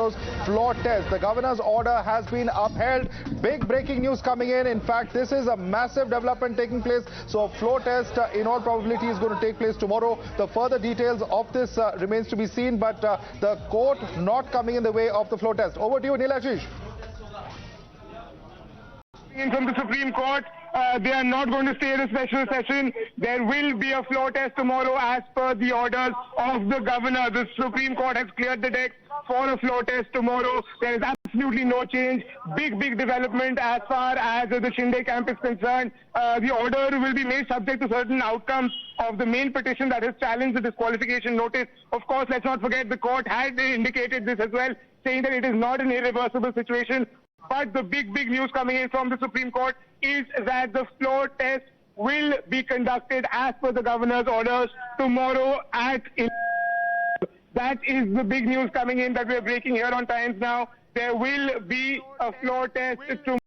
tomorrow's floor test. The governor's order has been upheld. Big breaking news coming in. In fact, this is a massive development taking place. So a floor test in all probability is going to take place tomorrow. The further details of this remains to be seen, but the court not coming in the way of the floor test. Over to you, Neelashish. From the Supreme Court, they are not going to stay the special session. There will be a floor test tomorrow as per the orders of the governor. The Supreme Court has cleared the deck for a floor test tomorrow. There is absolutely no change. Big development as far as the Shinde camp is concerned. The order will be made subject to certain outcomes of the main petition that has challenged the disqualification notice. Of course, let's not forget the court had indicated this as well, saying that it is not an irreversible situation. But the big news coming in from the Supreme Court is that the floor test will be conducted as per the governor's orders tomorrow at 11. That is the big news coming in that we are breaking here on Times Now. There will be a floor test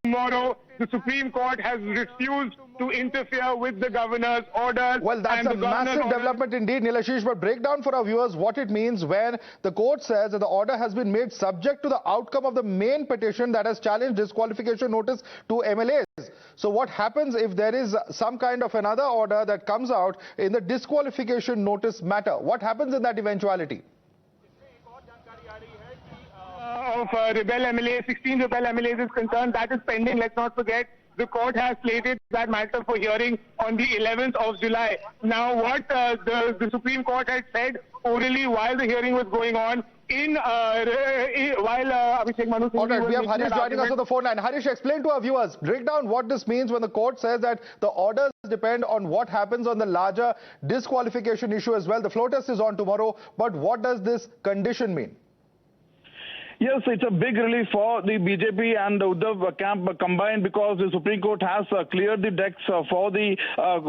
tomorrow. The Supreme Court has refused to interfere with the governor's orders. Well, that's a massive development indeed, Neelashish. But break down for our viewers what it means when the court says that the order has been made subject to the outcome of the main petition that has challenged disqualification notice to MLAs. So what happens if there is some kind of another order that comes out in the disqualification notice matter? What happens in that eventuality? Of rebel MLAs, 16 rebel MLAs is concerned, that is pending. Let's not forget, the court has slated that matter for hearing on the 11th of July. Now, what the Supreme Court had said orally while the hearing was going on, while Abhishek Manu Singh... All right, we have Harish joining us on the phone line. Harish, explain to our viewers, break down what this means when the court says that the orders depend on what happens on the larger disqualification issue as well. The floor test is on tomorrow, but what does this condition mean? Yes, it's a big relief for the BJP and the Uddhav camp combined, because the Supreme Court has cleared the decks for the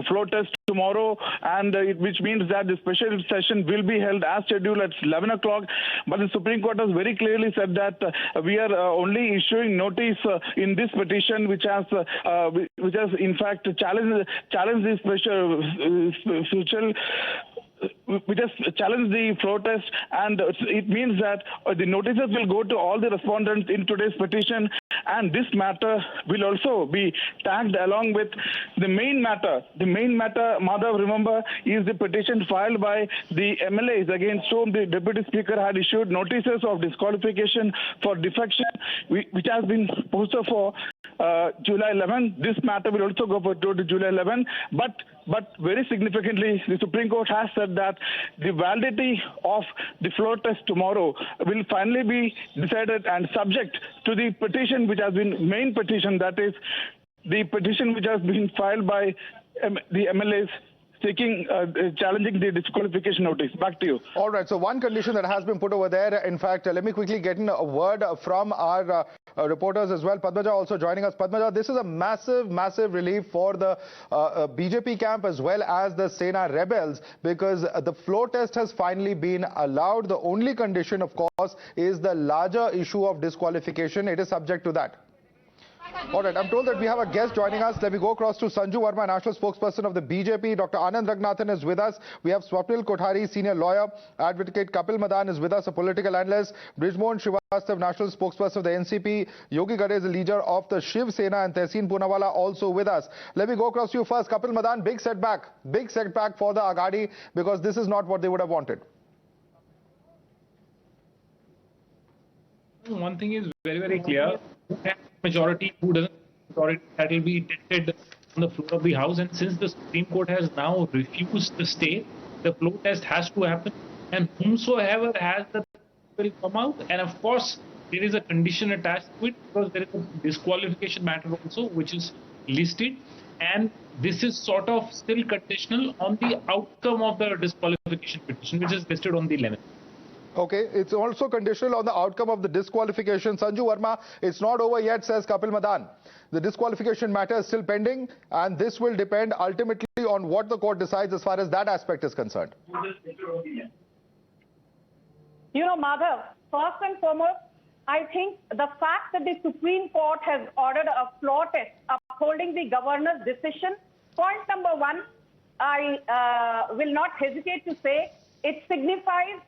floor test tomorrow, and which means that the special session will be held as scheduled at 11 o'clock. But the Supreme Court has very clearly said that we are only issuing notice in this petition, which has in fact challenged the special we just challenge the floor test, and it means that the notices will go to all the respondents in today's petition, and this matter will also be tagged along with the main matter. The main matter, Madhav, remember, is the petition filed by the MLAs against whom the Deputy Speaker had issued notices of disqualification for defection, which has been posted for July 11. This matter will also go to July 11, but very significantly, the Supreme Court has said that the validity of the floor test tomorrow will finally be decided and subject to the petition which has been main petition, that is the petition which has been filed by the MLAs seeking challenging the disqualification notice. Back to you. All right, so one condition that has been put over there, in fact, let me quickly get in a word from our reporters as well. Padmaja also joining us. Padmaja, this is a massive relief for the BJP camp as well as the Sena rebels, because the floor test has finally been allowed. The only condition, of course, is the larger issue of disqualification. It is subject to that. All right, I'm told that we have a guest joining us. Let me go across to Sanju Verma, national spokesperson of the BJP. Dr. Anand Ragnathan is with us. We have Swapnil Kothari, senior lawyer. Advocate Kapil Madan is with us, a political analyst. Brijmohan Srivastav, national spokesperson of the NCP. Yogi Gadde is the leader of the Shiv Sena, and Tehseen Poonawala also with us. Let me go across to you first. Kapil Madan, big setback for the Aghadi, because this is not what they would have wanted. One thing is very clear. Who has majority, who doesn't have majority, that will be tested on the floor of the House. And since the Supreme Court has now refused the stay, the floor test has to happen. And whomsoever has the will come out. And of course, there is a condition attached to it, because there is a disqualification matter also, which is listed. And this is sort of still conditional on the outcome of the disqualification petition, which is listed on the 11th. Okay, it's also conditional on the outcome of the disqualification. Sanju Verma, it's not over yet, says Kapil Madan. The disqualification matter is still pending, and this will depend ultimately on what the court decides as far as that aspect is concerned. You know, Madhav, first and foremost, I think the fact that the Supreme Court has ordered a floor test upholding the governor's decision, point number one, I will not hesitate to say it signifies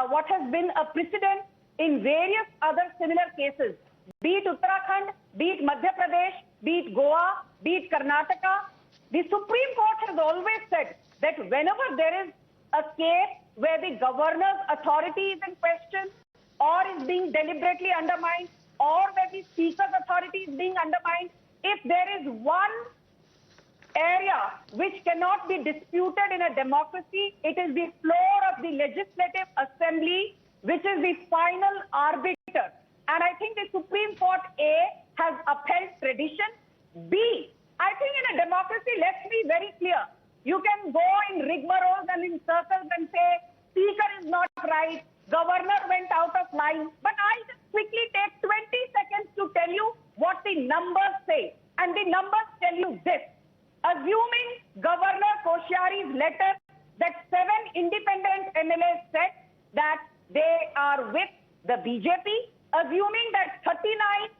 what has been a precedent in various other similar cases, be it Uttarakhand, be it Madhya Pradesh, be it Goa, be it Karnataka. The Supreme Court has always said that whenever there is a case where the governor's authority is in question or is being deliberately undermined or where the speaker's authority is being undermined, if there is one area which cannot be disputed in a democracy, it is the floor of the Legislative Assembly, which is the final arbiter. And I think the Supreme Court, A, has upheld tradition. B, I think in a democracy, let's be very clear. You can go in rigmaroles and in circles and say, Speaker is not right, Governor went out of line. But I'll just quickly take 20 seconds to tell you what the numbers say. And the numbers tell you this. Assuming Governor Koshyari's letter that 7 independent MLAs said that they are with the BJP, assuming that 39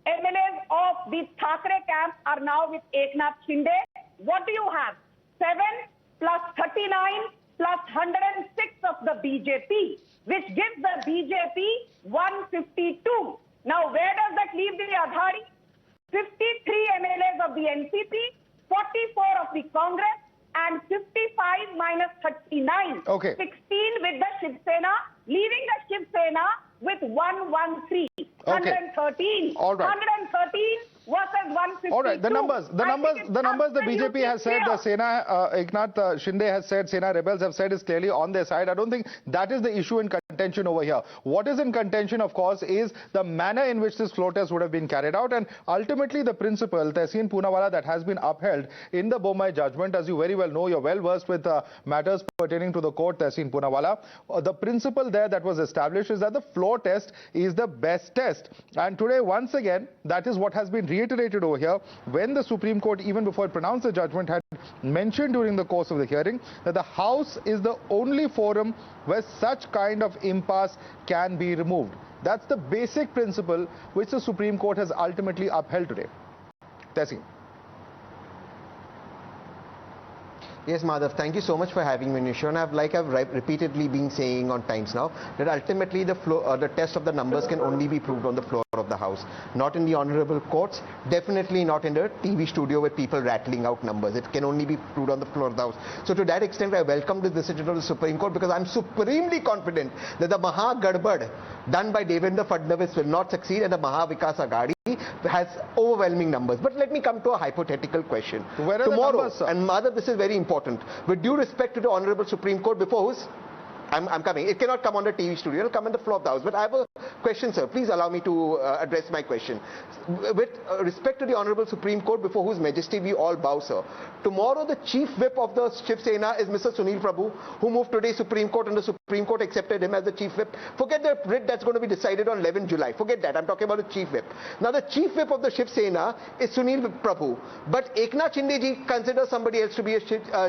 MLAs of the Thackeray camp are now with Eknath Shinde, what do you have? 7 plus 39 plus 106 of the BJP, which gives the BJP 152. Now, where does that leave the Aghadi? 53 MLAs of the NCP, 44 of the Congress, and 55 minus 39. Okay. 16 with the Shiv Sena, leaving the Shiv Sena with 113. 113. All right. 113 versus 152. All right, the numbers the BJP has said, Sena, Eknath Shinde has said, Sena rebels have said is clearly on their side. I don't think that is the issue in contention over here. What is in contention, of course, is the manner in which this floor test would have been carried out, and ultimately the principle, Tehseen Poonawala, that has been upheld in the Bombay judgment. As you very well know, you're well versed with matters pertaining to the court, Tehseen Poonawala. The principle there that was established is that the floor test is the best test. And today, once again, that is what has been reiterated over here, when the Supreme Court, even before it pronounced the judgment, had mentioned during the course of the hearing that the House is the only forum where such kind of impasse can be removed. That's the basic principle which the Supreme Court has ultimately upheld today. Tehseen. Yes, Madhav, thank you so much for having me on your show. And I've repeatedly been saying on times now that ultimately the test of the numbers can only be proved on the floor of the House, not in the honorable courts, definitely not in the TV studio with people rattling out numbers. It can only be proved on the floor of the House. So to that extent, I welcome the decision of the Supreme Court, because I'm supremely confident that the Maha gadabad done by Devendra Fadnavis will not succeed, and the Maha Vikas Aghadi has overwhelming numbers. But let me come to a hypothetical question. Where are tomorrow, the numbers, sir? And Madhav, this is very important. With due respect to the Honorable Supreme Court, before whose I'm coming. It cannot come on the TV studio. It will come on the floor of the House. But I have a question, sir. Please allow me to address my question. With respect to the Honorable Supreme Court, before whose majesty we all bow, sir. Tomorrow, the Chief Whip of the Shiv Sena is Mr. Sunil Prabhu, who moved today Supreme Court, and the Supreme Court accepted him as the Chief Whip. Forget the writ that's going to be decided on 11 July. Forget that. I'm talking about the Chief Whip. Now, the Chief Whip of the Shiv Sena is Sunil Prabhu. But Eknath Shinde ji considers somebody else to be a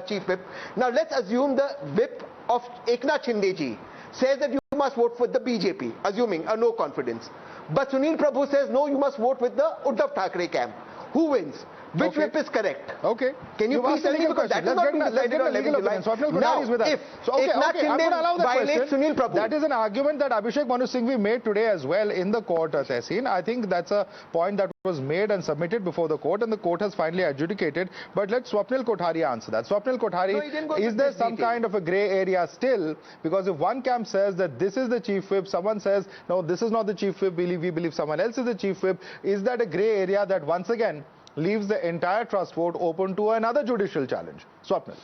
Chief Whip. Now, let's assume the Whip of Eknath Shinde ji says that you must vote for the BJP, assuming a no confidence. But Sunil Prabhu says, no, you must vote with the Uddhav Thackeray camp. Who wins? Which whip is correct? Okay. Can you please tell me, because that is not being decided on 11 July. Swapnil Kothari is with us. If Eknath Shinde violates Sunil Prabhu. That is an argument that Abhishek Manu Singhvi made today as well in the court, Tehseen. I think that's a point that was made and submitted before the court, and the court has finally adjudicated. But let Swapnil Kothari answer that. Swapnil Kothari, is there some kind of a grey area still? Because if one camp says that this is the Chief Whip, someone says, no, this is not the Chief Whip, we believe someone else is the Chief Whip, is that a grey area that once again leaves the entire trust vote open to another judicial challenge? Swapnil.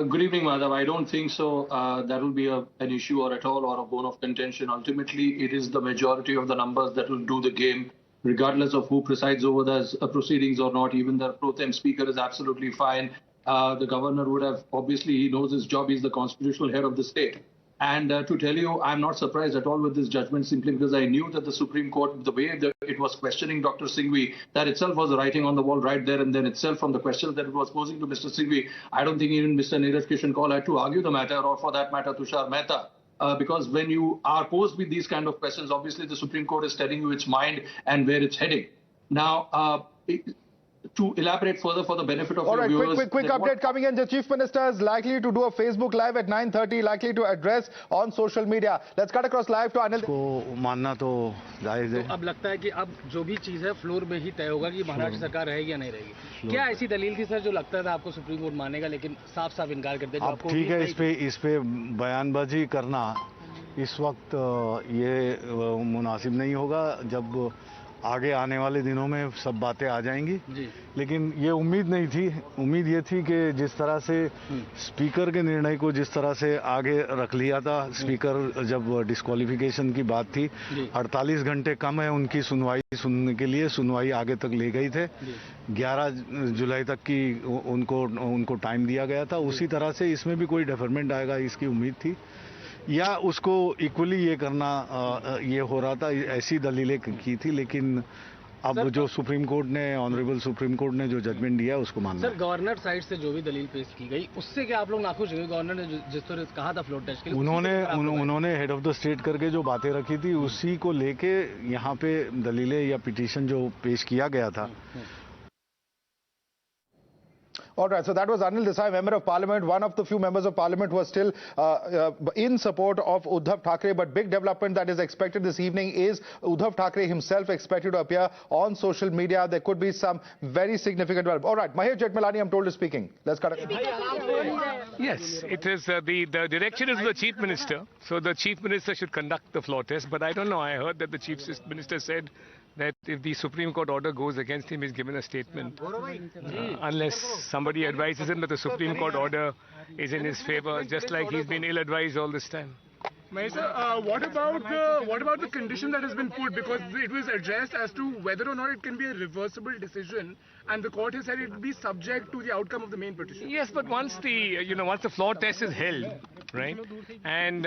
Good evening, Madhav. I don't think so. That will be an issue or at all, or a bone of contention. Ultimately, it is the majority of the numbers that will do the game, regardless of who presides over the proceedings or not. Even the pro tem speaker is absolutely fine. The governor would have, obviously, he knows his job. He's the constitutional head of the state. And to tell you, I'm not surprised at all with this judgment, simply because I knew that the Supreme Court, the way that it was questioning Dr. Singhvi, that itself was writing on the wall right there and then itself, from the questions that it was posing to Mr. Singhvi. I don't think even Mr. Neeraj Kishan Kaul had to argue the matter, or for that matter, Tushar Mehta. Because when you are posed with these kind of questions, obviously the Supreme Court is telling you its mind and where it's heading. Now, to elaborate further for the benefit of all right, viewers. Quick update coming in. The Chief Minister is likely to do a Facebook Live at 9:30, likely to address on social media. Let's cut across live to Anil. को मानना तो जायज है। तो अब लगता है कि अब जो भी चीज़ है फ्लोर में ही तय होगा कि महाराष्ट्र सरकार रहेगी या नहीं रहेगी। क्या ऐसी दलील थी सर जो लगता था आपको सुप्रीम कोर्ट मानेगा, लेकिन साफ इनकार कर दिया? अब ठीक है, इस पे बयानबाजी करना इस वक्त ये मुनासिब नहीं होगा। जब आगे आने वाले दिनों में सब बातें आ जाएंगी जी। लेकिन ये उम्मीद नहीं थी, उम्मीद ये थी कि जिस तरह से स्पीकर के निर्णय को जिस तरह से आगे रख लिया था, स्पीकर जब डिस्क्वालिफिकेशन की बात थी, 48 घंटे कम है उनकी सुनवाई सुनने के लिए, सुनवाई आगे तक ले गई थे, 11 जुलाई तक की उनको टाइम दिया गया था। उसी तरह से इसमें भी कोई डेफरमेंट आएगा इसकी उम्मीद थी, या उसको इक्वली ये करना ये हो रहा था, ऐसी दलीलें की थी। लेकिन अब जो सुप्रीम कोर्ट ने, ऑनरेबल सुप्रीम कोर्ट ने जो जजमेंट दिया उसको मानना। सर, गवर्नर साइड से जो भी दलील पेश की गई उससे क्या आप लोग नाखुश हुए? गवर्नर ने जिस तरह कहा था फ्लोर टेस्ट के लिए, उन्होंने हेड ऑफ द स्टेट करके जो बातें रखी थी उसी को लेके यहाँ पे दलीलें या पिटीशन जो पेश किया गया था। All right, so that was Anil Desai, Member of Parliament, one of the few members of Parliament who are still in support of Uddhav Thackeray. But big development that is expected this evening is Uddhav Thackeray himself expected to appear on social media. There could be some very significant development. All right, Mahesh Jethmalani, I'm told, is speaking. Let's cut it. Yes, it is the direction is the Chief Minister. So the Chief Minister should conduct the floor test. But I don't know, I heard that the Chief Minister said that if the Supreme Court order goes against him, he's given a statement. Unless somebody advises him that the Supreme Court order is in his favor, just like he's been ill-advised all this time. What about the condition that has been put? Because it was addressed as to whether or not it can be a reversible decision, and the court has said it will be subject to the outcome of the main petition. Yes, but once the floor test is held, right, and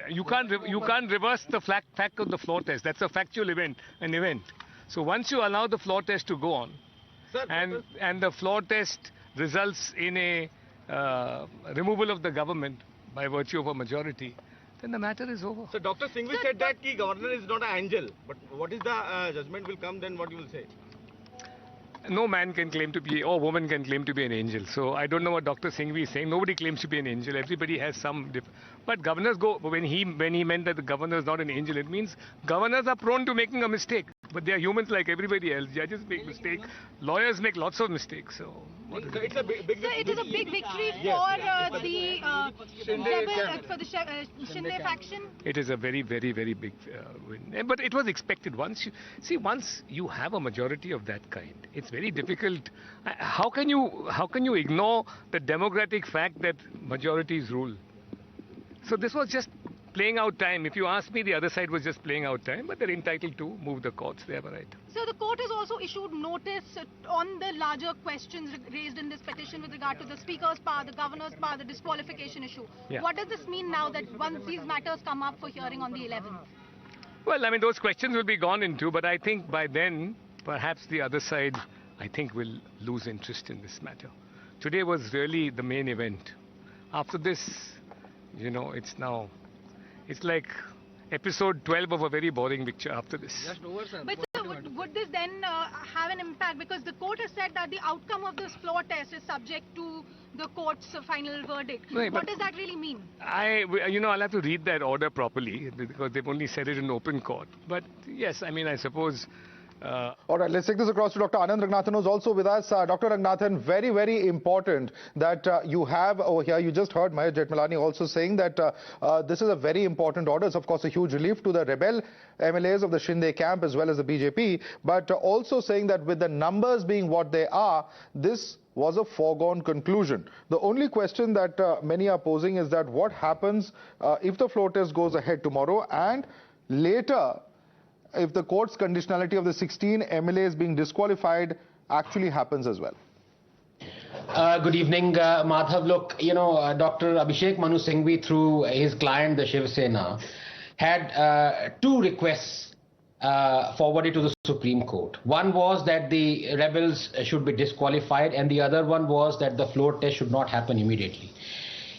you can't reverse the fact of the floor test. That's a factual event, an event. So once you allow the floor test to go on, and the floor test results in a removal of the government by virtue of a majority, then the matter is over. So Dr. Singhvi said that the governor is not an angel, but what is the judgment will come, then what you will say? No man can claim to be, or woman can claim to be an angel. So I don't know what Dr. Singhvi is saying. Nobody claims to be an angel. Everybody has some but governors go, when he meant that the governor is not an angel, it means governors are prone to making a mistake. But they are humans like everybody else. Judges make mistakes. Lawyers make lots of mistakes. So it's a big so it is a big victory for the Shinde faction. It is a very, very, very big win. But it was expected. Once you have a majority of that kind, it's very difficult. How can you ignore the democratic fact that majorities rule? So this was just playing out time. If you ask me, the other side was just playing out time, but they're entitled to move the courts. They have a right. So the court has also issued notice on the larger questions raised in this petition with regard to the Speaker's power, the Governor's power, the disqualification issue. Yeah. What does this mean now that once these matters come up for hearing on the 11th? Well, I mean, those questions will be gone into, but I think by then, perhaps the other side, I think, will lose interest in this matter. Today was really the main event. After this, it's like episode 12 of a very boring picture after this. Just over, sir. But sir, would this then have an impact? Because the court has said that the outcome of this floor test is subject to the court's final verdict. Right, what does that really mean? I'll have to read that order properly because they've only said it in open court. But yes, I mean, I suppose... All right, let's take this across to Dr. Anand Ranganathan, who's also with us. Dr. Ranganathan, very, very important that you have over here. You just heard Mahesh Jethmalani also saying that this is a very important order. It's, of course, a huge relief to the rebel MLAs of the Shinde camp as well as the BJP, but also saying that with the numbers being what they are, this was a foregone conclusion. The only question that many are posing is that what happens if the floor test goes ahead tomorrow and later if the court's conditionality of the 16 MLAs being disqualified actually happens as well. Good evening, Madhav. Look, Dr. Abhishek Manu Singhvi, through his client, the Shiv Sena, had two requests forwarded to the Supreme Court. One was that the rebels should be disqualified, and the other one was that the floor test should not happen immediately.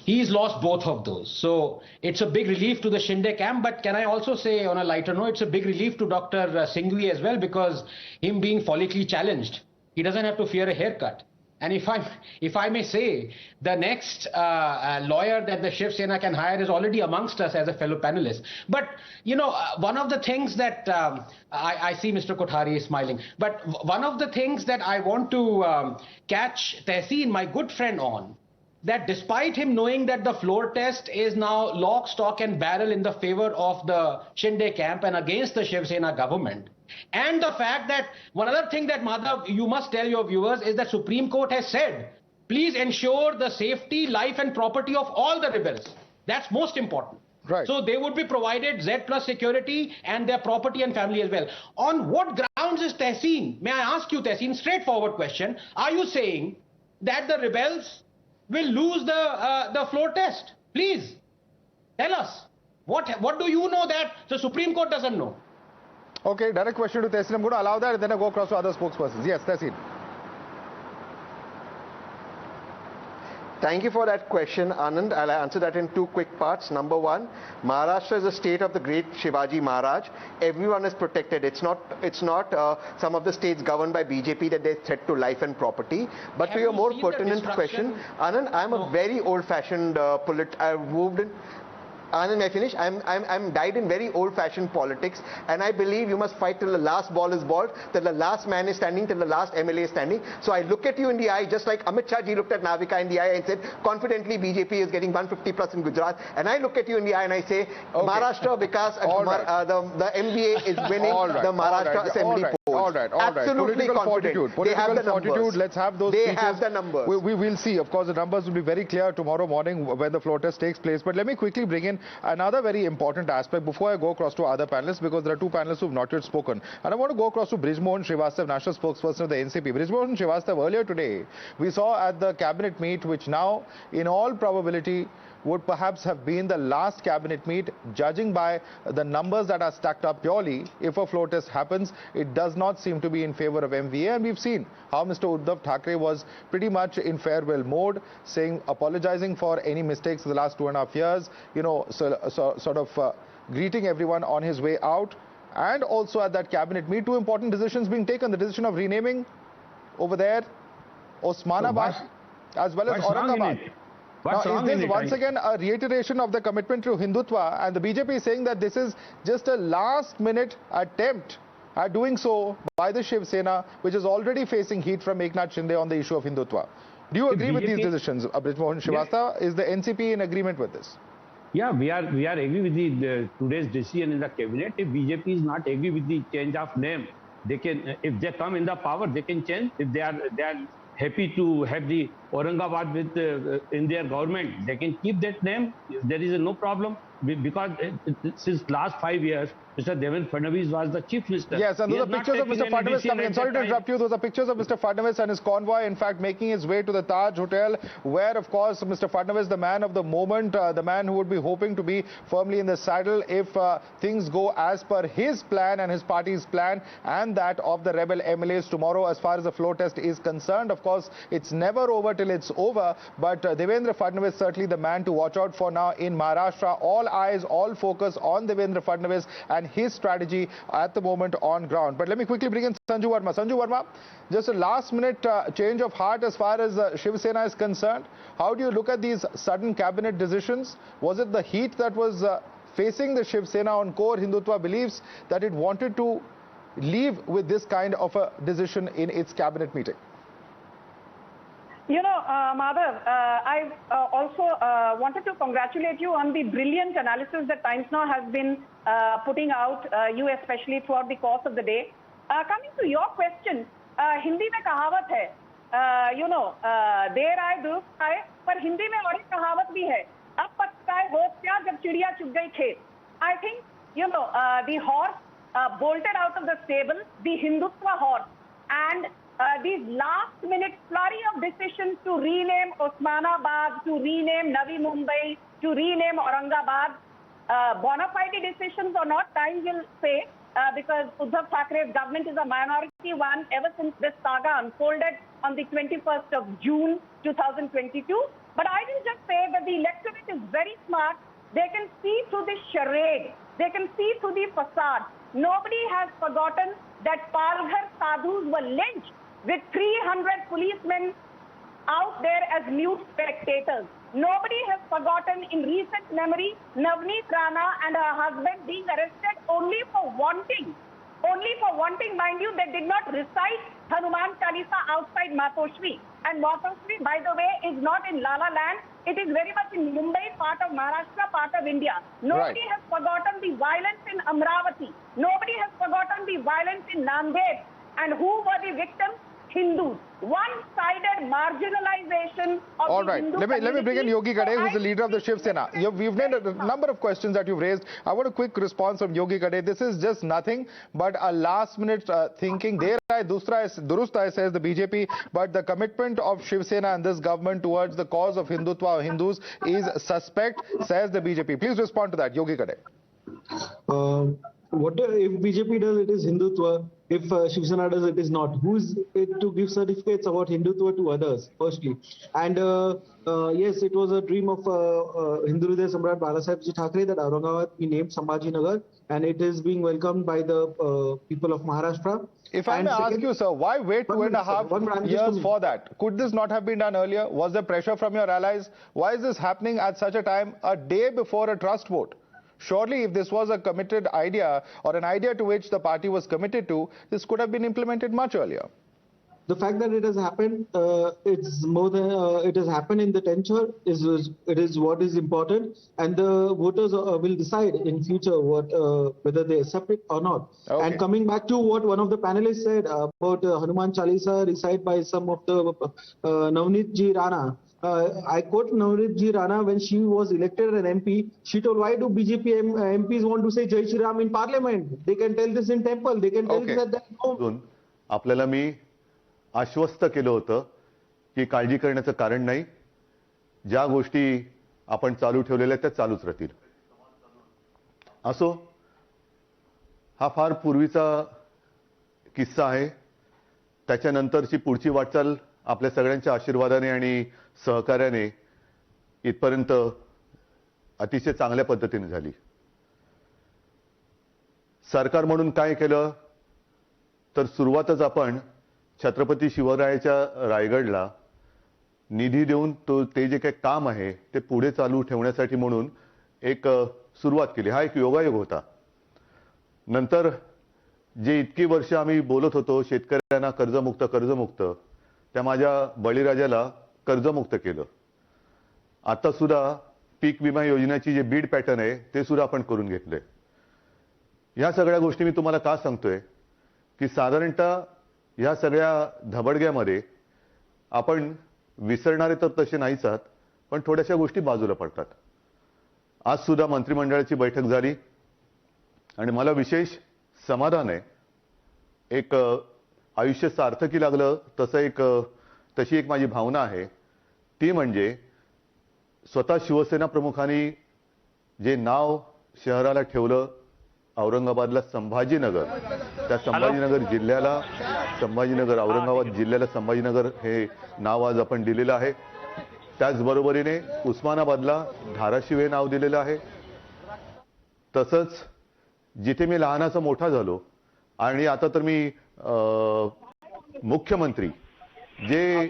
He's lost both of those. So it's a big relief to the Shinde camp, but can I also say on a lighter note, it's a big relief to Dr. Singhvi as well, because him being follically challenged He doesn't have to fear a haircut. And if I may say, the next lawyer that the Shiv Sena can hire is already amongst us as a fellow panelist. But, you know, one of the things that I see Mr. Kothari is smiling, but one of the things that I want to catch Tehseen, my good friend, on, that despite him knowing that the floor test is now lock, stock and barrel in the favor of the Shinde camp and against the Shiv Sena government, and the fact that one other thing that Madhav, you must tell your viewers, is that Supreme Court has said, please ensure the safety, life and property of all the rebels. That's most important. Right. So they would be provided Z+ security and their property and family as well. On what grounds is Tehseen? May I ask you, Tehseen, straightforward question. Are you saying that the rebels will lose the floor test? Please tell us. What do you know that the Supreme Court doesn't know? Okay, direct question to Tehseen. I'm going to allow that and then I go across to other spokespersons. Yes, Tehseen. Thank you for that question, Anand. I'll answer that in two quick parts. Number one, Maharashtra is a state of the great Shivaji Maharaj. Everyone is protected. It's not some of the states governed by BJP that there's threat to life and property. But to your more pertinent question, Anand, I'm a very old-fashioned I've moved in. Anand, may I finish? I'm dyed in very old-fashioned politics, and I believe you must fight till the last ball is balled, till the last man is standing, till the last MLA is standing. So I look at you in the eye, just like Amit Shah ji looked at Maha Vikas in the eye and said, confidently BJP is getting 150 plus in Gujarat. And I look at you in the eye and I say, okay, Maharashtra Vikas, the MBA is winning the Maharashtra Assembly polls. All right. Absolutely confident. They have the numbers. Let's have those They speeches. have the numbers. We will see. Of course, the numbers will be very clear tomorrow morning when the floor test takes place. But let me quickly bring in another very important aspect before I go across to other panelists, because there are two panelists who have not yet spoken. And I want to go across to Brijmohan Srivastava, national spokesperson of the NCP. Brijmohan Srivastava, earlier today, we saw at the cabinet meet, which now, in all probability, would perhaps have been the last cabinet meet, judging by the numbers that are stacked up purely. If a floor test happens, it does not seem to be in favor of MVA, and we've seen how Mr. Uddhav Thackeray was pretty much in farewell mode, apologizing for any mistakes in the last 2.5 years, you know, greeting everyone on his way out. And also at that cabinet meet, two important decisions being taken: the decision of renaming over there Osmanabad as well as Aurangabad. Now, is this once again a reiteration of the commitment to Hindutva, and the BJP is saying that this is just a last-minute attempt at doing so by the Shiv Sena, which is already facing heat from Eknath Shinde on the issue of Hindutva? Do you agree with these decisions, Brijmohan Srivastava? Yes. Is the NCP in agreement with this? Yeah, we are agree with the today's decision in the cabinet. If BJP is not agree with the change of name, they can, if they come in the power, they can change. If they are happy to have the Aurangabad with in their government, they can keep that name. There is no problem, because since last 5 years, Mr. Devendra Fadnavis was the chief minister. Yes, and those are pictures of Mr. Fadnavis coming in. Sorry to interrupt you. Those are pictures of Mr. Fadnavis and his convoy, in fact, making his way to the Taj Hotel, where, of course, Mr. Fadnavis, the man of the moment, the man who would be hoping to be firmly in the saddle if things go as per his plan and his party's plan and that of the rebel MLAs tomorrow. As far as the floor test is concerned, of course, it's never over till it's over. But Devendra Fadnavis, certainly the man to watch out for now in Maharashtra. All eyes, all focus on Devendra Fadnavis and his strategy at the moment on ground. But let me quickly bring in Sanju Verma. Sanju Verma, just a last-minute change of heart as far as Shiv Sena is concerned. How do you look at these sudden cabinet decisions? Was it the heat that was facing the Shiv Sena on core Hindutva beliefs that it wanted to leave with this kind of a decision in its cabinet meeting? You know, Madhav, I also wanted to congratulate you on the brilliant analysis that Times Now has been putting out, you especially throughout the course of the day. Coming to your question, Hindi mein kahavat hai, you know, der aaye durust aaye, par Hindi mein aur ek kahavat bhi hai. Ab patkaye ho kya jab chidiya chug gayi khet. I think, you know, the horse bolted out of the stable, the Hindutva horse, and these last-minute flurry of decisions to rename Osmanabad, to rename Navi Mumbai, to rename Aurangabad, bona fide decisions or not, time will say, because Uddhav Thackeray's government is a minority one ever since this saga unfolded on the 21st of June 2022. But I will just say that the electorate is very smart. They can see through the charade. They can see through the facade. Nobody has forgotten that Palghar sadhus were lynched with 300 policemen out there as mute spectators. Nobody has forgotten in recent memory Navneet Rana and her husband being arrested only for wanting. Only for wanting, mind you, they did not recite Hanuman Chalisa outside Matoshri. And Matoshri, by the way, is not in Lala Land. It is very much in Mumbai, part of Maharashtra, part of India. Nobody has forgotten the violence in Amravati. Nobody has forgotten the violence in Nanded. And who were the victims? Hindus. One-sided marginalization of all the right. Hindu Let me bring in Yogi Gadde, who's the leader of the Shiv Sena. We've named a number of questions that you've raised. I want a quick response from Yogi Gadde. This is just nothing but a last-minute thinking. Der hai, durust hai, says the BJP, but the commitment of Shiv Sena and this government towards the cause of Hindutva or Hindus is suspect, says the BJP. Please respond to that, Yogi Gadde. What if BJP does, it is Hindutva. If Shiv Sena does, it is not. Who's it to give certificates about Hindutva to others, firstly? And yes, it was a dream of Hindu Hriday Samrat Babasaheb Thackeray that Aurangabad be named Sambhajinagar, and it is being welcomed by the people of Maharashtra. If I may ask you, sir, why wait 2.5 years for that? Could this not have been done earlier? Was there pressure from your allies? Why is this happening at such a time, a day before a trust vote? Surely, if this was a committed idea or an idea to which the party was committed to, this could have been implemented much earlier. The fact that it has happened, it's more than it has happened in the tenure. It is what is important, and the voters will decide in future whether they accept it or not. Okay. And coming back to what one of the panelists said about Hanuman Chalisa recited by some of the Navneet Ji Rana. I quote Navneet Ji Rana when she was elected an MP. She told, why do BJP MPs want to say Jai Shri Ram in parliament? They can tell this in temple. They can tell this at that home. आपल्याला मी आश्वस्त केलं होतं की काळजी करण्याचं कारण नाही. ज्या गोष्टी आपण चालू ठेवलेल्या त्या चालूच राहतील. असो, हा फार पूर्वीचा किस्सा आहे. त्याच्यानंतरची पुढची वाटचाल आपल्या सगळ्यांच्या आशीर्वादाने आणि सहकार्याने इथपर्यंत अतिशय चांगल्या पद्धतीने झाली. सरकार म्हणून काय केलं तर सुरुवातच आपण छत्रपती शिवरायाच्या रायगडला निधी देऊन ते जे काही काम आहे ते पुढे चालू ठेवण्यासाठी म्हणून एक सुरुवात केली. हा एक योगायोग होता. नंतर जे इतकी वर्ष आम्ही बोलत होतो शेतकऱ्यांना कर्जमुक्त त्या माझ्या बळीराजाला कर्जमुक्त केलं. आता सुद्धा पीक विमा योजनेची जे बीड पॅटर्न आहे ते सुद्धा आपण करून घेतले. या सगळ्या गोष्टी मी तुम्हाला का सांगतोय की साधारणतः या सगळ्या धबडग्यामध्ये आपण विसरणारे तर तसे नाहीच आहात, पण थोड्याशा गोष्टी बाजूला पडतात. आज सुद्धा मंत्रिमंडळाची बैठक झाली आणि मला विशेष समाधान आहे. एक आयुष्य सार्थकी लागलं तशी एक माझी भावना आहे. ती म्हणजे स्वतः शिवसेना प्रमुखांनी जे नाव शहराला ठेवलं औरंगाबादला संभाजीनगर, त्या संभाजीनगर जिल्ह्याला औरंगाबाद जिल्ह्याला संभाजीनगर हे नाव आज आपण दिलेलं आहे. त्याचबरोबरीने उस्मानाबादला धाराशिव हे नाव दिलेलं आहे. तसंच जिथे मी लहानाचा मोठा झालो आणि आता तर मी मुख्यमंत्री, जे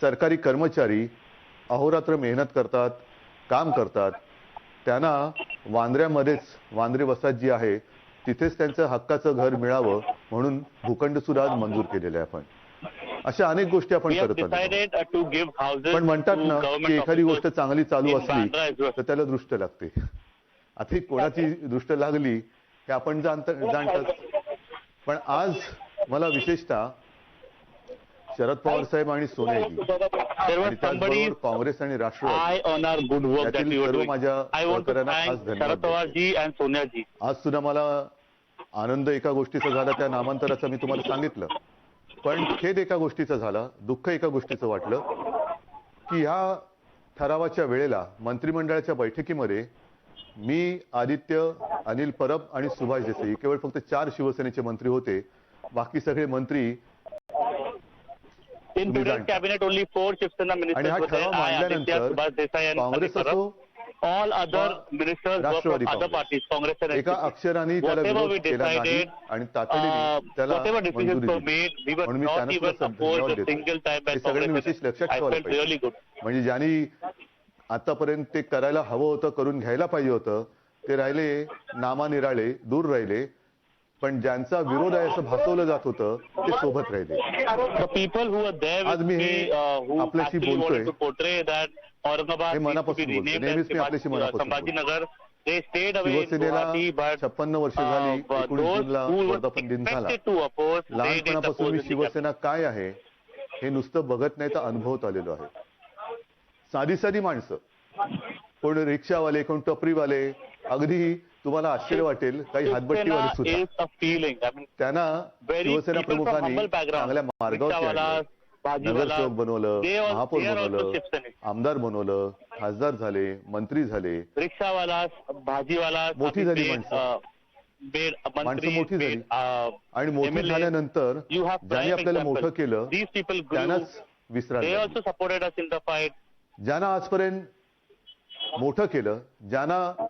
सरकारी कर्मचारी अहोरात्र मेहनत करतात, काम करतात, त्यांना वांद्रे वसाहत जी आहे तिथेच त्यांचं हक्काचं घर मिळावं म्हणून भूखंड सुद्धा मंजूर केलेले आहे. आपण अशा अनेक गोष्टी आपण करत आहोत. पण म्हणतात ना की एखादी गोष्ट चांगली चालू असली तर त्याला दृष्ट लागते. आता कोणाची दृष्ट लागली हे आपण जाणतात. पण आज मला विशेषतः शरद पवार साहेब आणि सोनियाजी आणि त्याचबरोबर काँग्रेस आणि राष्ट्रवादी सर्व माझ्या सहकाऱ्यांना खास धन्यवाद. आज सुद्धा मला आनंद एका गोष्टीचा झाला, त्या नामांतराचा मी तुम्हाला सांगितलं. पण खेद एका गोष्टीचा झाला, दुःख एका गोष्टीचं वाटलं की ह्या ठरावाच्या वेळेला मंत्रिमंडळाच्या बैठकीमध्ये मी, आदित्य, अनिल परब आणि सुभाष देसाई केवळ फक्त 4 शिवसेनेचे मंत्री होते. बाकी सगळे मंत्री आणि हा ठराव मांडल्यानंतर काँग्रेस असो all other ministers were from other parties, Congress and एका NCP. अक्षराने त्याला Whatever विरोध we केला नाही decided, आणि तातडीने त्याला whatever decisions मंजुरी were दिली. made, we were म्हणून मी not त्यांना even सुद्धा opposed धन्यवाद a देतो. single time by hey Congress सगळ्यांनी and विशेष लक्षात I ठेवायला felt really पाहिजे. good. म्हणजे ज्यांनी आतापर्यंत ते करायला हवं होतं, करून घ्यायला पाहिजे होतं, ते राहिले नामानिराळे, दूर राहिले. पण ज्यांचा विरोध आहे असं भासवलं जात होतं ते सोबत राहिले. The people who were there आज with me me, hey who आपल्याशी actually बोलतोय wanted to portray that Aurangabad hey needs to be मनापासून बोलतोय. renamed नेहमीच मी as आपल्याशी मनापासून बोलतो. Sambhajinagar, they stayed away in शिवसेनेला Guwahati, but 56 वर्ष झाली. 19 जूनला who were वर्धापन दिन झाला. expected to oppose, they did लहानपणापासून oppose me in the Shiv Sena काय आहे हे नुसतं बघत नाही तर अनुभवत आलेलो आहे. साधी साधी माणसं, कोण रिक्षावाले, कोण टपरीवाले, अगदी तुम्हाला आश्चर्य वाटेल काही हातभट्टीवाले सुद्धा त्यांना शिवसेना प्रमुखांनी चांगल्या मार्गावर नगरसेवक बनवलं, महापौर बनवलं, आमदार बनवलं, खासदार झाले, मंत्री झाले, रिक्षावाला, भाजीवाला, मोठी झाली माणसं मोठी झाली. आणि मोठी झाल्यानंतर ज्यांनी आपल्याला मोठं केलं त्यांनाच विसरायला. ज्यांना आजपर्यंत मोठं केलं, ज्यांना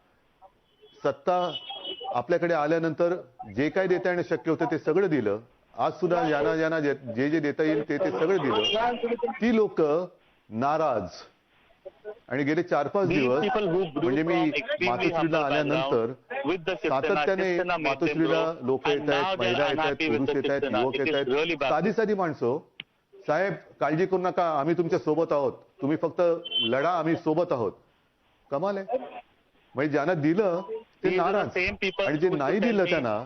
सत्ता आपल्याकडे आल्यानंतर जे काही देता येणं शक्य होतं ते सगळं दिलं. आज सुद्धा ज्यांना जे जे देता येईल ते सगळं दिलं. ती लोक नाराज. आणि गेले 4-5 दिवस म्हणजे मी मातोश्रीला आल्यानंतर सातत्याने मातोश्रीला लोक येत आहेत, महिला येत आहेत, पुरुष येत आहेत, युवक येत आहेत, साधी साधी माणसं. साहेब काळजी करू नका, आम्ही तुमच्या सोबत आहोत, तुम्ही फक्त लढा, आम्ही सोबत आहोत. कमाल आहे. म्हणजे ज्यांना दिलं ते नाराज आणि जे नाही दिलं त्यांना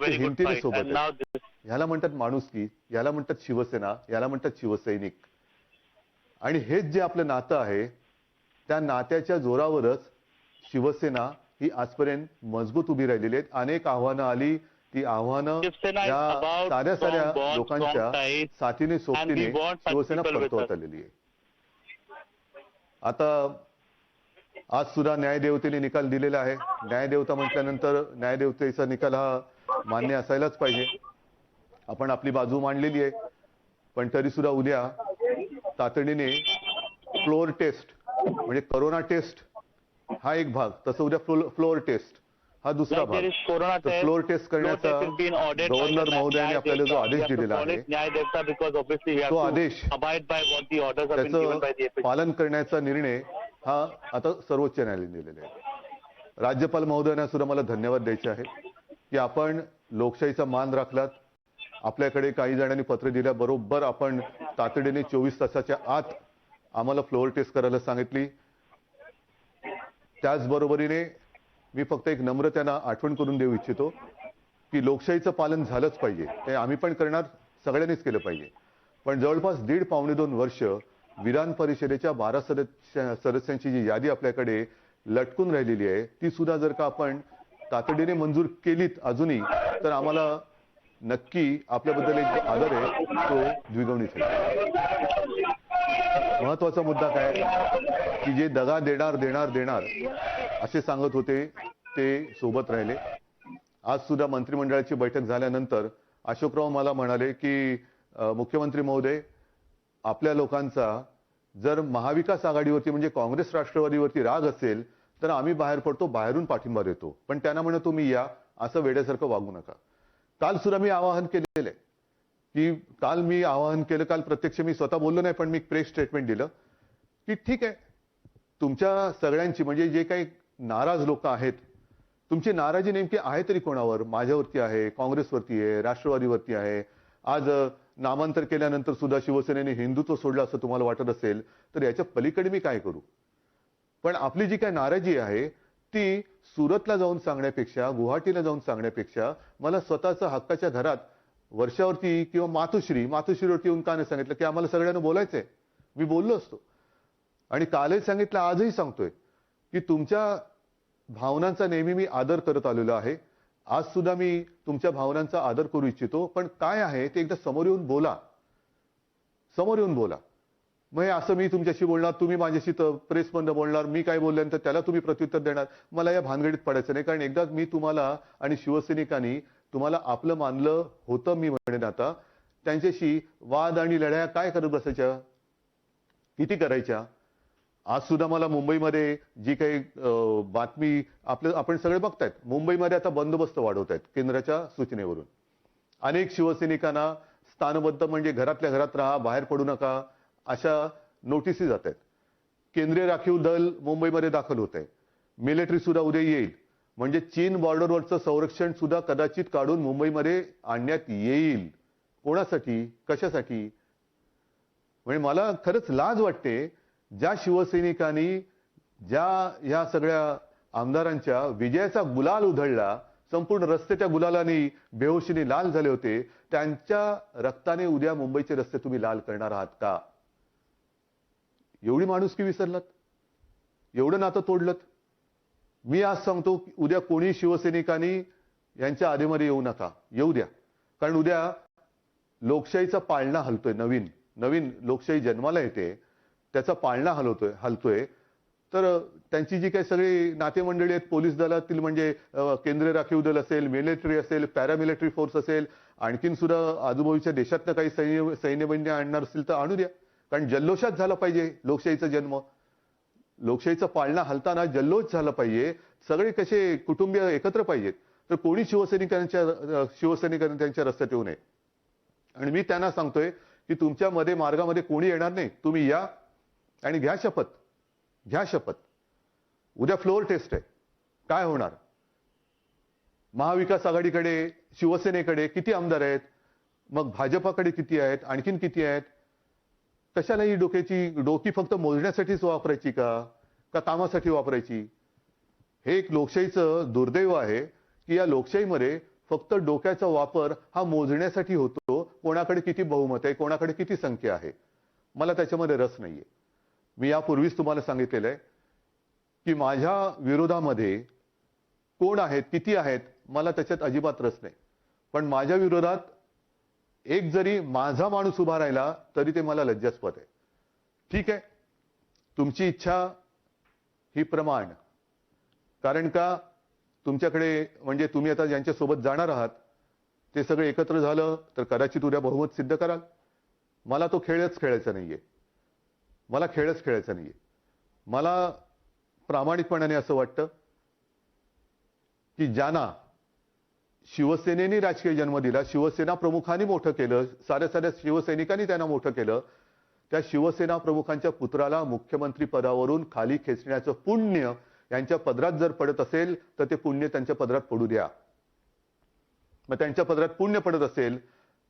हिमतीने सोबत. ह्याला म्हणतात माणुसकी, याला म्हणतात शिवसेना, याला म्हणतात शिवसैनिक. आणि हेच जे आपलं नातं आहे त्या नात्याच्या जोरावरच शिवसेना ही आजपर्यंत मजबूत उभी राहिलेली आहेत. अनेक आव्हानं आली, ती आव्हानं या साऱ्या साऱ्या लोकांच्या साथीने सोबतीने शिवसेना परतवत आलेली आहे. आता आज सुद्धा न्यायदेवतेने निकाल दिलेला आहे. न्यायदेवता म्हटल्यानंतर न्यायदेवतेचा निकाल हा मान्य असायलाच पाहिजे. आपण आपली बाजू मांडलेली आहे. पण तरी सुद्धा उद्या तातडीने फ्लोअर टेस्ट म्हणजे कोरोना टेस्ट हा एक भाग, तसं उद्या फ्लोअर टेस्ट हा दुसरा भाग. तर फ्लोअर टेस्ट करण्याचा गव्हर्नर महोदयाने आपल्याला जो आदेश दिलेला आहे तो आदेश त्याचं पालन करण्याचा निर्णय हा आता सर्वोच्च न्यायालयाने दिलेला आहे. राज्यपाल महोदयांना सुद्धा मला धन्यवाद द्यायचे आहेत की आपण लोकशाहीचा मान राखलात. आपल्याकडे काही जणांनी पत्र दिल्याबरोबर आपण तातडीने 24 तासाच्या आत आम्हाला फ्लोअर टेस्ट करायला सांगितली. त्याचबरोबरीने मी फक्त एक नम्रतेनं आठवण करून देऊ इच्छितो की लोकशाहीचं पालन झालंच पाहिजे. ते आम्ही पण करणार, सगळ्यांनीच केलं पाहिजे. पण जवळपास 1.5-2 वर्ष विधान परिषदेच्या 12 सदस्यांची जी यादी आपल्याकडे लटकून राहिलेली आहे ती सुद्धा जर का आपण तातडीने मंजूर केलीत अजूनही तर आम्हाला नक्की आपल्याबद्दल एक आदर आहे तो द्विगुणित होईल. महत्वाचा मुद्दा काय की जे दगा देणार असे सांगत होते ते सोबत राहिले. आज सुद्धा मंत्रिमंडळाची बैठक झाल्यानंतर अशोकराव मला म्हणाले की मुख्यमंत्री महोदय, आपल्या लोकांचा जर महाविकास आघाडीवरती म्हणजे काँग्रेस राष्ट्रवादीवरती राग असेल तर आम्ही बाहेर पडतो, बाहेरून पाठिंबा देतो, पण त्यांना म्हणा तुम्ही या, असं वेड्यासारखं वागू नका. काल सुद्धा मी आवाहन केलेलं आहे की काल प्रत्यक्ष मी स्वतः बोललो नाही पण मी प्रेस स्टेटमेंट दिलं की ठीक आहे तुमच्या सगळ्यांची म्हणजे जे काही नाराज लोक आहेत तुमची नाराजी नेमकी आहे तरी कोणावर? माझ्यावरती आहे, काँग्रेसवरती आहे, राष्ट्रवादीवरती आहे. आज नामांतर केल्यानंतर सुद्धा शिवसेनेने हिंदुत्व सोडलं असं तुम्हाला वाटत असेल तर याच्या पलीकडे मी काय करू? पण आपली जी काय नाराजी आहे ती सुरतला जाऊन सांगण्यापेक्षा, गुवाहाटीला जाऊन सांगण्यापेक्षा मला स्वतःच्या हक्काच्या घरात वर्षावरती किंवा मातोश्रीवरती येऊन का नाही सांगितलं की आम्हाला सगळ्यांना बोलायचंय? मी बोललो असतो. आणि कालही सांगितलं, आजही सांगतोय की तुमच्या भावनांचा नेहमी मी आदर करत आलेलो आहे. आज सुद्धा मी तुमच्या भावनांचा आदर करू इच्छितो. पण काय आहे ते एकदा समोर येऊन बोला. मग असं मी तुमच्याशी बोलणार, तुम्ही माझ्याशी प्रेसमधनं बोलणार, मी काय बोलल्यानंतर त्याला तुम्ही प्रत्युत्तर देणार. मला या भानगडीत पडायचं नाही. कारण एकदा मी तुम्हाला आणि शिवसैनिकांनी तुम्हाला आपलं मानलं होतं. मी म्हणेन आता त्यांच्याशी वाद आणि लढाया काय करत बसायच्या, किती करायच्या? आज सुद्धा मला मुंबईमध्ये जी काही बातमी आपण सगळे बघतायत, मुंबईमध्ये आता बंदोबस्त वाढवत आहेत केंद्राच्या सूचनेवरून. अनेक शिवसैनिकांना स्थानबद्ध म्हणजे घरातल्या घरात राहा, बाहेर पडू नका अशा नोटिसी जात आहेत. केंद्रीय राखीव दल मुंबईमध्ये दाखल होत आहे. मिलिटरी सुद्धा उद्या येईल. म्हणजे चीन बॉर्डरवरचं संरक्षण सुद्धा कदाचित काढून मुंबईमध्ये आणण्यात येईल. कोणासाठी, कशासाठी? म्हणजे मला खरंच लाज वाटते, ज्या शिवसैनिकांनी ह्या सगळ्या आमदारांच्या विजयाचा गुलाल उधळला, संपूर्ण रस्ते त्या गुलालाने बेहोशीने लाल झाले होते, त्यांच्या रक्ताने उद्या मुंबईचे रस्ते तुम्ही लाल करणार आहात का? एवढी माणुसकी विसरलात? एवढं नातं तोडलत? मी आज सांगतो की उद्या कोणी शिवसैनिकांनी यांच्या आधीमध्ये येऊ नका, येऊ द्या. कारण उद्या लोकशाहीचा पाळणा हलतोय, नवीन लोकशाही जन्माला येते, त्याचा पाळणा हलतोय. तर त्यांची जी काही सगळी नातेमंडळी आहेत पोलीस दलातील, म्हणजे केंद्रीय राखीव दल असेल, मिलिटरी असेल, पॅरामिलिटरी फोर्स असेल, आणखीन सुद्धा आजूबाजूच्या देशातनं काही सैन्यबैन्य आणणार असतील तर आणू द्या. कारण जल्लोषात झाला पाहिजे लोकशाहीचा जन्म. लोकशाहीचा पाळणा हलताना जल्लोष झाला पाहिजे, सगळे कसे कुटुंबीय एकत्र पाहिजेत. तर कोणी शिवसैनिकांनी त्यांच्या रस्त्यात येऊ नये. आणि मी त्यांना सांगतोय की तुमच्या मार्गामध्ये कोणी येणार नाही. तुम्ही या आणि घ्या शपथ. उद्या फ्लोअर टेस्ट आहे. काय होणार? महाविकास आघाडीकडे, शिवसेनेकडे किती आमदार आहेत? मग भाजपाकडे किती आहेत? आणखीन किती आहेत? कशाला ही डोकी फक्त मोजण्यासाठीच वापरायची का कामासाठी वापरायची? हे एक लोकशाहीचं दुर्दैव आहे की या लोकशाहीमध्ये फक्त डोक्याचा वापर हा मोजण्यासाठी होतो. कोणाकडे किती बहुमत आहे, कोणाकडे किती संख्या आहे, मला त्याच्यामध्ये रस नाहीये. मी यापूर्वीच तुम्हाला सांगितलेलं आहे की माझ्या विरोधामध्ये कोण आहेत, किती आहेत, मला त्याच्यात अजिबात रस नाही. पण माझ्या विरोधात एक जरी माझा माणूस उभा राहिला तरी ते मला लज्जास्पद आहे. ठीक आहे, तुमची इच्छा ही प्रमाण. कारण का तुमच्याकडे म्हणजे तुम्ही आता ज्यांच्यासोबत जाणार आहात ते सगळे एकत्र झालं तर कदाचित उद्या बहुमत सिद्ध कराल. मला तो खेळच खेळायचा नाहीये. मला प्रामाणिकपणाने असं वाटतं की ज्यांना शिवसेनेने राजकीय जन्म दिला, शिवसेना प्रमुखांनी मोठं केलं, साऱ्या शिवसैनिकांनी त्यांना मोठं केलं, त्या शिवसेना प्रमुखांच्या पुत्राला मुख्यमंत्री पदावरून खाली खेचण्याचं पुण्य यांच्या पदरात जर पडत असेल तर ते पुण्य त्यांच्या पदरात पडू द्या. मग त्यांच्या पदरात पुण्य पडत असेल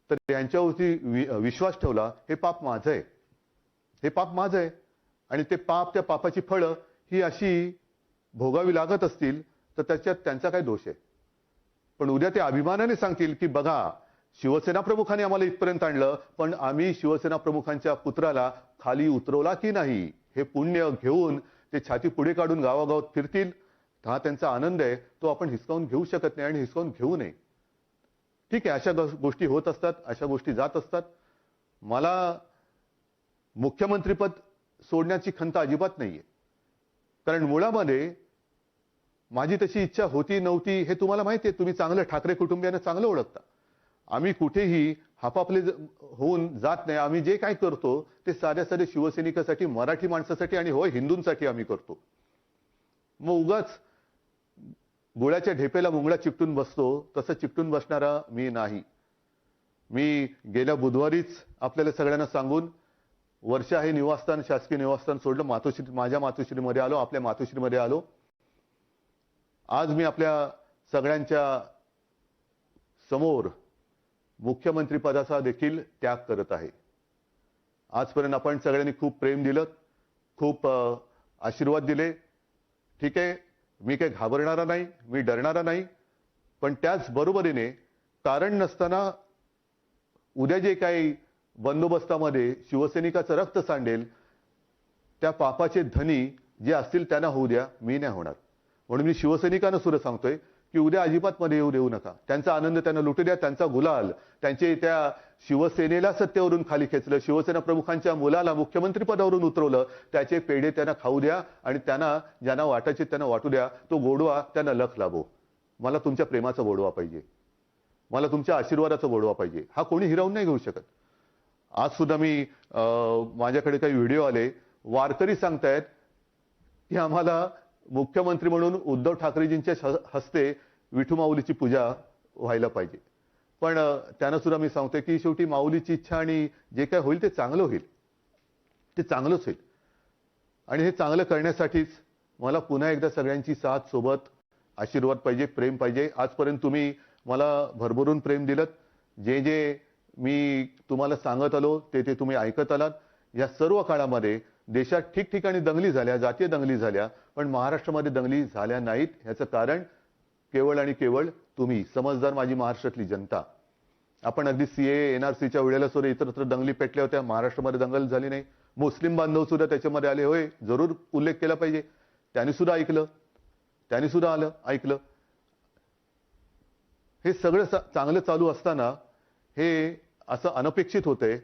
तर यांच्यावरती विश्वास ठेवला, हे पाप माझं आहे. आणि त्या पापाची फळं ही अशी भोगावी लागत असतील तर त्याच्यात त्यांचा काय दोष आहे? पण उद्या ते अभिमानाने सांगतील की बघा, शिवसेना प्रमुखांनी आम्हाला इथपर्यंत आणलं, पण आम्ही शिवसेना प्रमुखांच्या पुत्राला खाली उतरवला की नाही, हे पुण्य घेऊन ते छाती पुढे काढून गावागावात फिरतील. हा त्यांचा आनंद आहे, तो आपण हिसकावून घेऊ शकत नाही आणि हिसकावून घेऊ नये. ठीक आहे, अशा गोष्टी होत असतात, अशा गोष्टी जात असतात. मला मुख्यमंत्रीपद सोडण्याची खंत अजिबात नाहीये. कारण मुळामध्ये माझी तशी इच्छा होती नव्हती हे तुम्हाला माहिती आहे. तुम्ही चांगलं ठाकरे कुटुंबियांना चांगलं ओळखता. आम्ही कुठेही हापापले होऊन जात नाही. आम्ही जे काय करतो ते साध्या शिवसैनिकासाठी, मराठी माणसासाठी आणि होय हिंदूंसाठी आम्ही करतो. मग उगाच गुळाच्या ढेपेला मुंगळा चिकटून बसतो तसं चिकटून बसणारा मी नाही. मी गेल्या बुधवारीच आपल्याला सगळ्यांना सांगून वर्षा हे निवासस्थान, शासकीय निवासस्थान सोडलं. माझ्या मातोश्रीमध्ये आलो, आपल्या मातोश्रीमध्ये आलो. आज मी आपल्या सगळ्यांच्या समोर मुख्यमंत्री पदाचा देखील त्याग करत आहे. आजपर्यंत आपण सगळ्यांनी खूप प्रेम दिलं, खूप आशीर्वाद दिले. ठीक आहे, मी काही घाबरणारा नाही, मी डरणारा नाही. पण त्याच बरोबरीने कारण नसताना उद्या जे काही बंदोबस्तामध्ये शिवसैनिकाचं रक्त सांडेल त्या पापाचे धनी जे असतील त्यांना होऊ द्या, मी नाही होणार. म्हणून मी शिवसैनिकांना सुद्धा सांगतोय की उद्या अजिबात मध्ये येऊ देऊ नका. त्यांचा आनंद त्यांना लुटू द्या, त्यांचा गुलाल. त्यांचे त्या शिवसेनेला सत्तेवरून खाली खेचलं, शिवसेना प्रमुखांच्या मुलाला मुख्यमंत्री पदावरून उतरवलं, त्याचे पेढे त्यांना खाऊ द्या आणि त्यांना ज्यांना वाटायचे त्यांना वाटू द्या. तो गोडवा त्यांना लख लाभो. मला तुमच्या प्रेमाचा गोडवा पाहिजे, मला तुमच्या आशीर्वादाचा गोडवा पाहिजे. हा कोणी हिरावून नाही घेऊ शकत. आज सुद्धा मी माझ्याकडे काही व्हिडिओ आले, वारकरी सांगतायत की आम्हाला मुख्यमंत्री म्हणून उद्धव ठाकरेजींच्या हस्ते विठू माऊलीची पूजा व्हायला पाहिजे. पण त्यांना सुद्धा मी सांगतोय की शेवटी माऊलीची इच्छा आणि जे काय होईल ते चांगलं होईल, ते चांगलंच होईल. आणि हे चांगलं करण्यासाठीच मला पुन्हा एकदा सगळ्यांची साथ, सोबत, आशीर्वाद पाहिजे, प्रेम पाहिजे. आजपर्यंत तुम्ही मला भरभरून प्रेम दिलं. जे जे मी तुम्हाला सांगत आलो ते तुम्ही ऐकत आलात. या सर्व काळामध्ये देशात ठिकठिकाणी दंगली झाल्या, जातीय दंगली झाल्या, पण महाराष्ट्रामध्ये दंगली झाल्या नाहीत. ह्याचं कारण केवळ आणि केवळ तुम्ही समजदार माझी महाराष्ट्रातली जनता. आपण अगदी सीए एनआरसीच्या वेळेला सुद्धा इतरत्र दंगली पेटल्या होत्या, महाराष्ट्रामध्ये दंगल झाली नाही. मुस्लिम बांधव सुद्धा त्याच्यामध्ये आले, होय जरूर उल्लेख केला पाहिजे. त्यांनी सुद्धा ऐकलं, त्यांनी सुद्धा ऐकलं. हे सगळं चांगलं चालू असताना हे असं अनपेक्षित होतंय.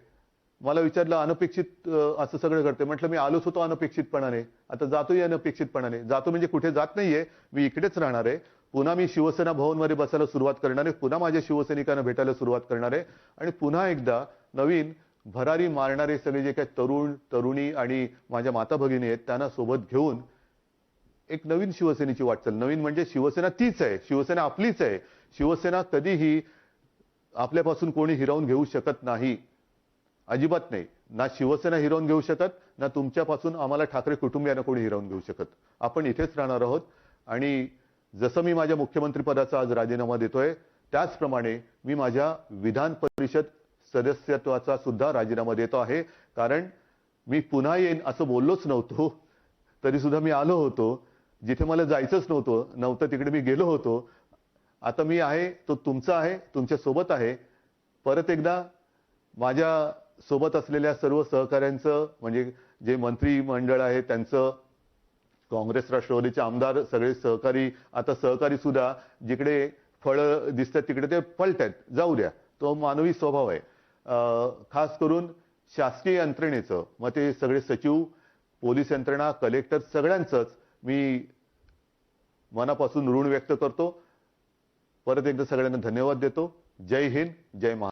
मला विचारलं अनपेक्षित असं सगळं घडतंय. म्हटलं मी आलोच होतो अनपेक्षितपणाने, आता जातोय अनपेक्षितपणाने. जातो म्हणजे कुठे जात नाहीये, मी इकडेच राहणार आहे. पुन्हा मी शिवसेना भवनमध्ये बसायला सुरुवात करणार आहे, पुन्हा माझ्या शिवसैनिकांना भेटायला सुरुवात करणार आहे. आणि पुन्हा एकदा नवीन भरारी मारणारे सगळे जे काही तरुण तरुणी आणि माझ्या माता भगिनी आहेत त्यांना सोबत घेऊन एक नवीन शिवसेनेची वाटचाल. नवीन म्हणजे शिवसेना तीच आहे, शिवसेना आपलीच आहे. शिवसेना कधीही आपल्यापासून कोणी हिरावून घेऊ शकत नाही, अजिबात नाही. ना शिवसेना हिरावून घेऊ शकत, ना तुमच्यापासून आम्हाला ठाकरे कुटुंबियांना कोणी हिरावून घेऊ शकत. आपण इथेच राहणार आहोत. आणि जसं मी माझ्या मुख्यमंत्री पदाचा आज राजीनामा देतोय त्याचप्रमाणे मी माझ्या विधान परिषद सदस्यत्वाचा सुद्धा राजीनामा देतो आहे. कारण मी पुन्हा येईन असं बोललोच नव्हतो, तरी सुद्धा मी आलो होतो. जिथे मला जायचंच नव्हतं तिकडे मी गेलो होतो. आता मी आहे तो तुमचा आहे, तुमच्या सोबत आहे. परत एकदा माझ्या सोबत असलेल्या सर्व सहकाऱ्यांचं, म्हणजे जे मंत्रिमंडळ आहे त्यांचं, काँग्रेस राष्ट्रवादीचे आमदार सगळे सहकारी, आता सहकारी सुद्धा जिकडे फळं दिसतात तिकडे ते पलटायत, जाऊ द्या, तो मानवी स्वभाव आहे. खास करून शासकीय यंत्रणेचं, मग ते सगळे सचिव, पोलीस यंत्रणा, कलेक्टर सगळ्यांचंच मी मनापासून ऋण व्यक्त करतो. परत एकदा सगळ्यांना धन्यवाद देतो. जय हिंद, जय महाराष्ट्र.